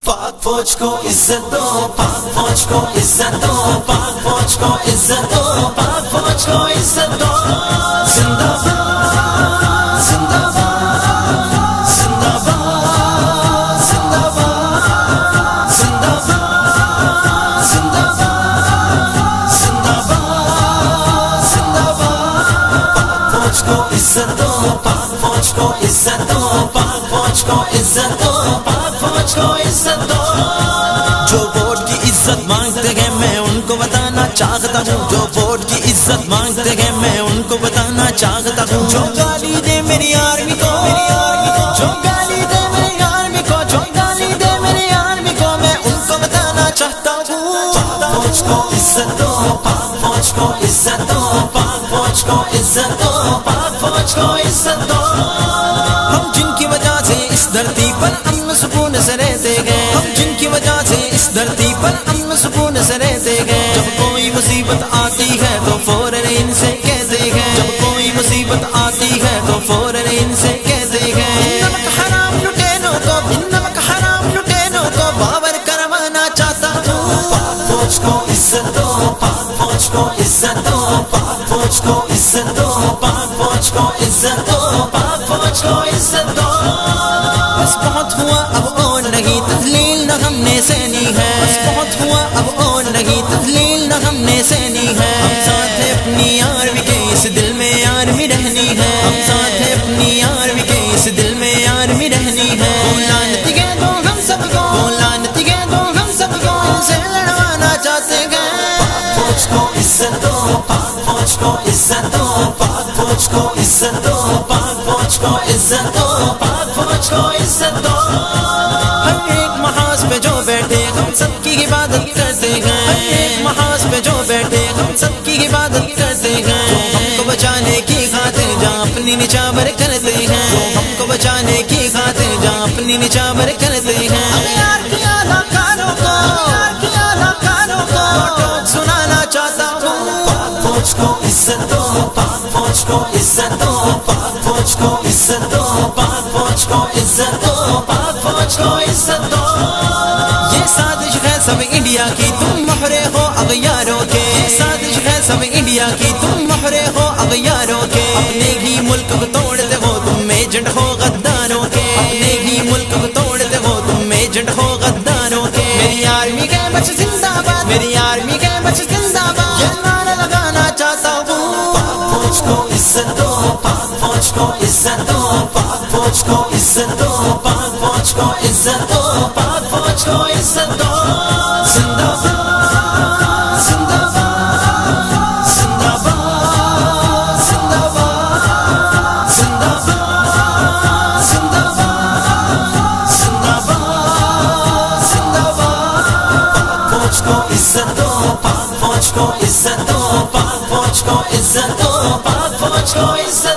پاک فوج کو عزت دو، پاک فوج کو عزت دو، پاک فوج کو عزت دو، پاک فوج کو عزت دو۔ زندہ باد زندہ باد زندہ باد زندہ باد زندہ باد زندہ باد زندہ باد زندہ باد۔ پاک فوج کو عزت دو، پاک فوج کو عزت دو، پاک فوج کو عزت دو، پاک فوج کو عزت دو۔ جو ووٹ کی عزت مانگتے ہیں میں ان کو بتانا چاہتا ہوں، جو ووٹ کی عزت مانگتے ہیں میں ان کو بتانا چاہتا ہوں۔ جو گالی دے میری آرمی کو، جو گالی دے میری آرمی کو، جو گالی دے میری آرمی کو، میں ان کو بتانا چاہتا ہوں۔ پاک فوج کو عزت دو، پاک فوج کو عزت دو، پاک فوج کو عزت دو، پاک فوج کو عزت دو۔ ہم جن کی وجہ سے اس دھرتی پر امن سکون سے رہتے گئے، ہم جن کی وجہ سے اس دھرتی پر امن سکون سے رہتے گئے، جب کوئی مصیبت آتی ہے تو فوراً ان سے کہتے ہیں، جب کوئی مصیبت آتی ہے تو فوراً ان سے کہتے ہیں۔ نمک حرام لٹینوں کو، نمک حرام لٹینوں کو باور کروانا چاہتا ہوں۔ پاک فوج کو عزت دو، پاک فوج کو عزت دو، پاک فوج کو عزت دو، پاک فوج کو عزت دو، پاک فوج کو عزت دو۔ بس بہت ہوا اب اور نہیں تذلیل نہ ہم نے سہنی ہے، بس بہت ہوا اب اور نہیں تذلیل نہ ہم نے سہنی ہے۔ ہم ساتھ ہیں اپنی آرمی کے، اس دل میں آرمی رہنی ہے، ہم ساتھ ہیں اپنی آرمی کے، اس دل میں آرمی رہنی ہے۔ وہ لعنتیے دو ہم سب کو، وہ لعنتیے دو ہم سب کو، ان سے لڑوانا چاہتے ہیں۔ پاک فوج کو عزت دو، پاک فوج کو عزت دو، پاک فوج کو عزت دو، پاک فوج کو عزت دو، پاک فوج کو عزت دو۔ ہر ایک محاذ پہ جو بیٹھے ہم سب کی عبادت کرتے ہیں، ہر ایک محاذ پہ جو بیٹھے ہم سب کی عبادت کرتے ہیں۔ جو ہم کو بچانے کی خاطر جہاں اپنی نچابر کرتے ہیں، جو ہم کو بچانے کی خاطر جہاں اپنی نچابر کرتے ہیں۔ اغیار کی اداکاروں کو، اغیار کی اداکاروں کو سنانا چاہتا ہوں۔ پاک فوج کو عزت دو، پاک فوج کو عزت دو، پاک فوج کو عزت دو، پاک فوج کو عزت دو، پاک فوج کو عزت دو۔ یہ سازش ہے سب انڈیا کی، تم مہرے ہو اغیاروں کے، یہ سازش ہے سب انڈیا کی، تم مہرے ہو اغیاروں کے۔ اپنے ہی ملک کو توڑتے ہو تم ایجنٹ ہو غداروں کے، اپنے ہی ملک کو توڑتے ہو تم ایجنٹ ہو غداروں کے۔ میری آرمی کے بچ زندہ باد، میری آرمی کے بچ زندہ باد، یہ نعرہ لگانا چاہتا ہوں۔ پاک فوج کو عزت دو، پاک فوج کو عزت دو، پاک فوج کو عزت دو، پاک فوج کو عزت دو، پاک فوج کو عزت دو۔ زندہ باد زندہ باد زندہ باد زندہ باد زندہ باد زندہ باد زندہ باد زندہ باد۔ پاک فوج کو عزت دو، پاک فوج کو عزت دو، پاک فوج کو عزت دو، پاک فوج کو عزت